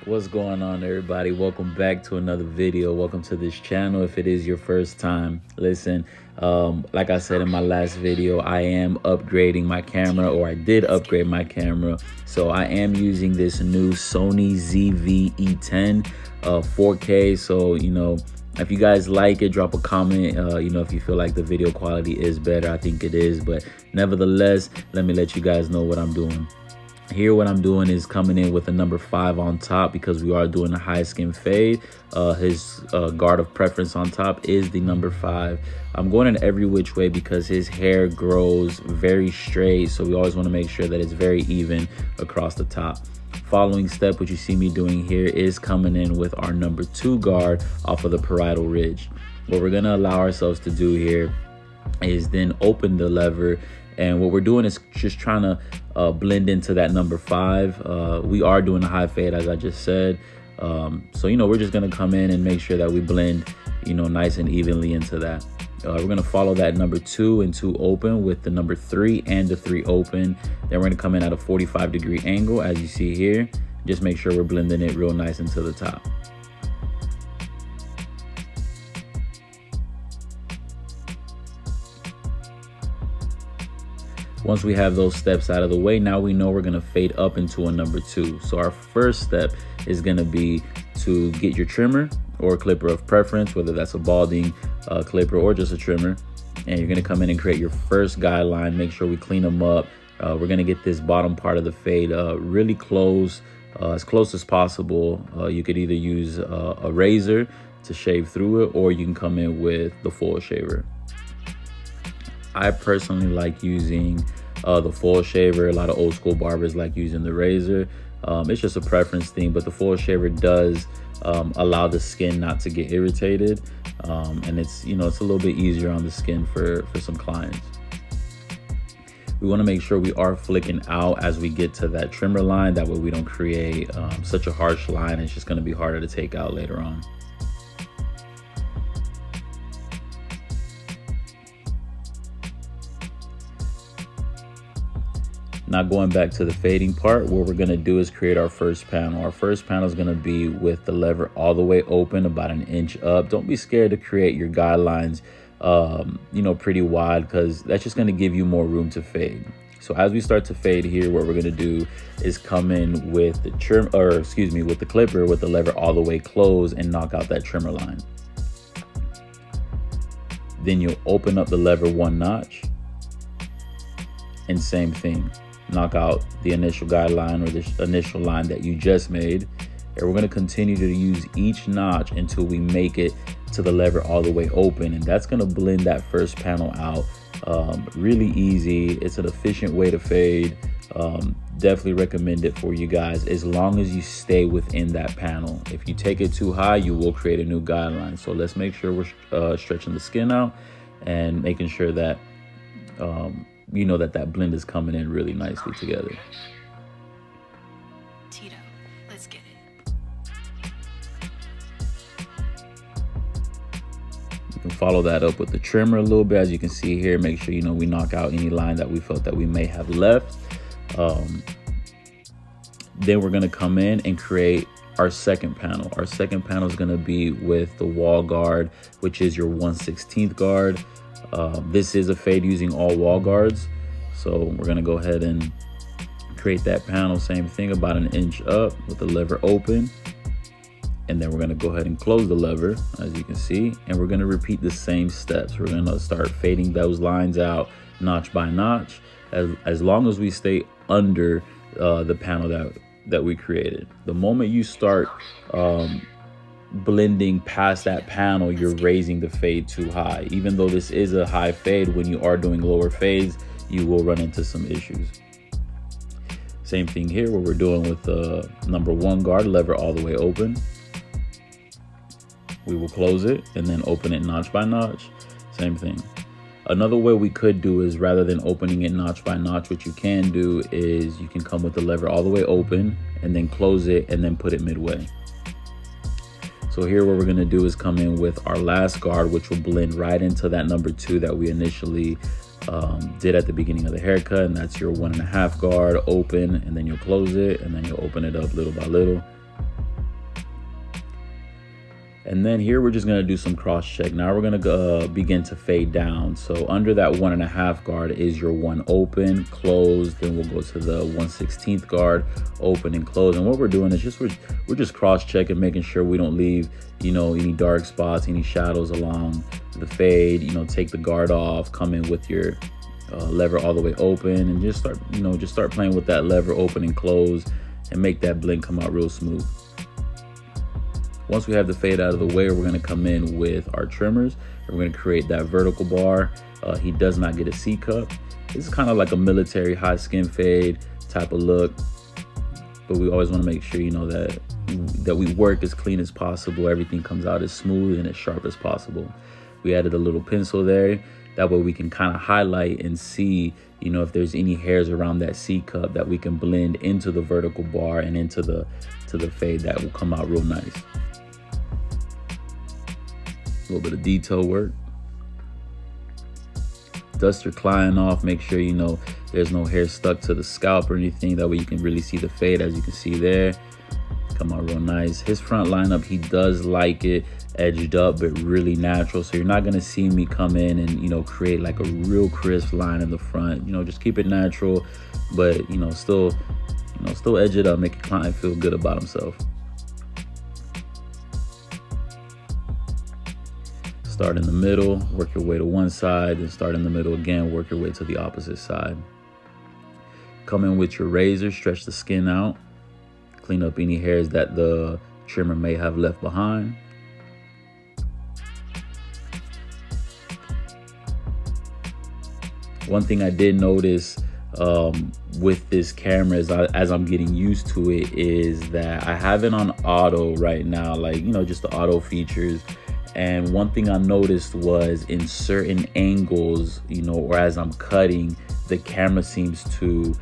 What's going on, everybody? Welcome back to another video. Welcome to this channel. If it is your first time, listen, like I said in my last video, I am upgrading my camera, or I did upgrade my camera. So I am using this new Sony ZV-E10 4K. So, if you guys like it, drop a comment. If you feel like the video quality is better, I think it is. But nevertheless, let me let you guys know what I'm doing. Here, what I'm doing is coming in with a number 5 on top because we are doing a high skin fade. His guard of preference on top is the number 5. I'm going in every which way because his hair grows very straight. So we always want to make sure that it's very even across the top. Following step, what you see me doing here is coming in with our number 2 guard off of the parietal ridge. What we're going to allow ourselves to do here is then open the lever. And what we're doing is just trying to blend into that number 5. We are doing a high fade, as I just said. We're just going to come in and make sure that we blend, nice and evenly into that. We're going to follow that number 2 and 2 open with the number 3 and the 3 open. Then we're going to come in at a 45-degree angle, as you see here. Just make sure we're blending it real nice into the top. Once we have those steps out of the way, now we know we're going to fade up into a number 2. So our first step is going to be to get your trimmer or clipper of preference, whether that's a balding clipper or just a trimmer. And you're going to come in and create your first guideline. Make sure we clean them up. We're going to get this bottom part of the fade really close, as close as possible. You could either use a razor to shave through it, or you can come in with the foil shaver. I personally like using the foil shaver. A lot of old school barbers like using the razor. It's just a preference thing, but the foil shaver does allow the skin not to get irritated, and it's a little bit easier on the skin for some clients. We want to make sure we are flicking out as we get to that trimmer line. That way we don't create such a harsh line. It's just going to be harder to take out later on. Now going back to the fading part, what we're going to do is create our first panel. Our first panel is going to be with the lever all the way open, about 1 inch up. Don't be scared to create your guidelines, pretty wide, because that's just going to give you more room to fade. So as we start to fade here, what we're going to do is come in with the with the clipper with the lever all the way closed and knock out that trimmer line. Then you'll open up the lever 1 notch, and same thing. Knock out the initial guideline or the initial line that you just made. And we're going to continue to use each notch until we make it to the lever all the way open. And that's going to blend that first panel out really easy. It's an efficient way to fade. Definitely recommend it for you guys, as long as you stay within that panel. If you take it too high, you will create a new guideline. So let's make sure we're stretching the skin out and making sure that that blend is coming in really nicely together. Tito, let's get it. You can follow that up with the trimmer a little bit, as you can see here. Make sure we knock out any line that we felt that we may have left. Then we're going to come in and create our second panel. Our second panel is going to be with the wall guard, which is your 1/16 guard. This is a fade using all wall guards. So we're going to go ahead and create that panel. Same thing, about 1 inch up with the lever open. And then we're going to go ahead and close the lever, as you can see. And we're going to repeat the same steps. We're going to start fading those lines out notch by notch, as long as we stay under the panel that we created. The moment you start blending past that panel, you're raising the fade too high. Even though this is a high fade, when you are doing lower fades, you will run into some issues. Same thing here, what we're doing with the number 1 guard, lever all the way open. We will close it and then open it notch by notch. Same thing. Another way we could do is, rather than opening it notch by notch, what you can do is you can come with the lever all the way open and then close it and then put it midway. So here what we're going to do is come in with our last guard, which will blend right into that number 2 that we initially did at the beginning of the haircut, and that's your 1.5 guard open, and then you'll close it and then you'll open it up little by little. And then here we're just going to do some cross check. Now we're going to begin to fade down. So under that 1.5 guard is your 1 open, closed. Then we'll go to the 1/16 guard, open and close. And what we're doing is just we're just cross checking, making sure we don't leave, you know, any dark spots, any shadows along the fade. You know, take the guard off, come in with your lever all the way open, and just start playing with that lever, open and close, and make that blend come out real smooth. Once we have the fade out of the way, we're going to come in with our trimmers, and we're going to create that vertical bar. He does not get a C cup. This is kind of like a military high skin fade type of look, but we always want to make sure, you know, that we work as clean as possible. Everything comes out as smooth and as sharp as possible. We added a little pencil there. That way we can kind of highlight and see, you know, if there's any hairs around that C cup that we can blend into the vertical bar and into the fade. That will come out real nice. A little bit of detail work. Dust your client off. Make sure, you know, there's no hair stuck to the scalp or anything. That way you can really see the fade, as you can see there. Come out real nice. His front lineup, he does like it edged up, but really natural. So you're not going to see me come in and, you know, create like a real crisp line in the front. You know, just keep it natural, but, you know, still edge it up, make your client feel good about himself. Start in the middle, work your way to one side, then start in the middle again, work your way to the opposite side. Come in with your razor, stretch the skin out, clean up any hairs that the trimmer may have left behind. One thing I did notice with this camera as I'm getting used to it is that I have it on auto right now, like, you know, just the auto features. And one thing I noticed was in certain angles, you know, or as I'm cutting, the camera seems to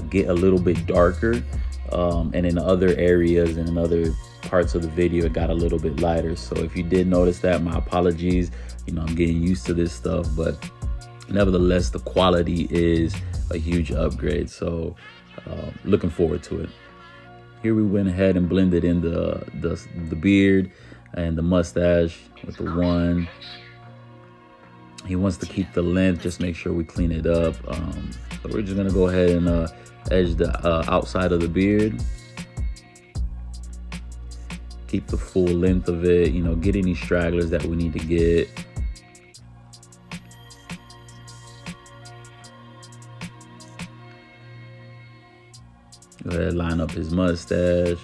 get a little bit darker. And in other areas and in other parts of the video, it got a little bit lighter. So if you did notice that, my apologies. You know, I'm getting used to this stuff, but nevertheless, the quality is a huge upgrade. So looking forward to it. Here we went ahead and blended in the beard and the mustache with the 1. He wants to keep the length, just make sure we clean it up. But we're just gonna go ahead and edge the outside of the beard. Keep the full length of it, you know, get any stragglers that we need to get. Go ahead, line up his mustache.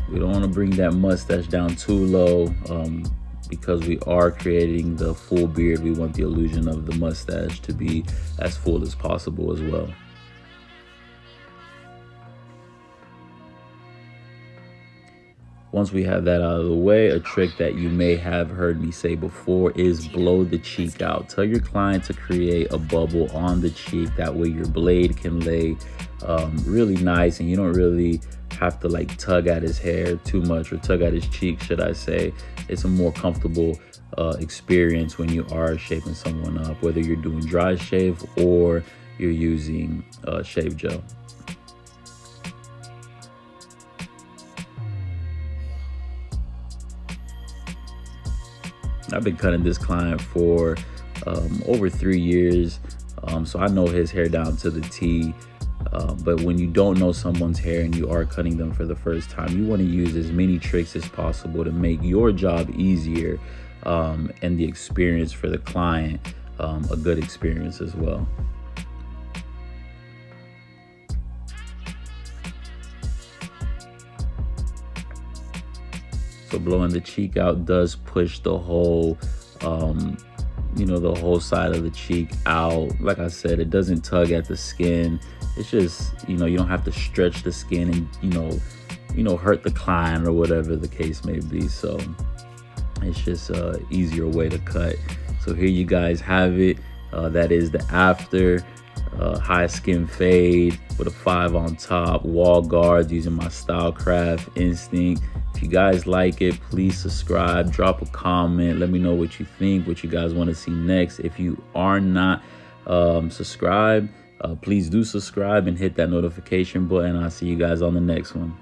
We don't want to bring that mustache down too low because we are creating the full beard. We want the illusion of the mustache to be as full as possible as well. Once we have that out of the way, a trick that you may have heard me say before is blow the cheek out. Tell your client to create a bubble on the cheek. That way your blade can lay really nice, and you don't really have to like tug at his hair too much, or tug at his cheek, should I say. It's a more comfortable experience when you are shaping someone up, whether you're doing dry shave or you're using shave gel. I've been cutting this client for over 3 years, so I know his hair down to the T. But when you don't know someone's hair and you are cutting them for the first time, you want to use as many tricks as possible to make your job easier and the experience for the client a good experience as well. So blowing the cheek out does push the whole, the whole side of the cheek out. Like I said, it doesn't tug at the skin. It's just, you don't have to stretch the skin and, hurt the client or whatever the case may be. So it's just a easier way to cut. So here you guys have it. That is the after high skin fade with a 5 on top, wall guards using my Stylecraft Instinct. If you guys like it, please subscribe, drop a comment, let me know what you think, what you guys want to see next. If you are not subscribed, Please do subscribe and hit that notification button. I'll see you guys on the next one.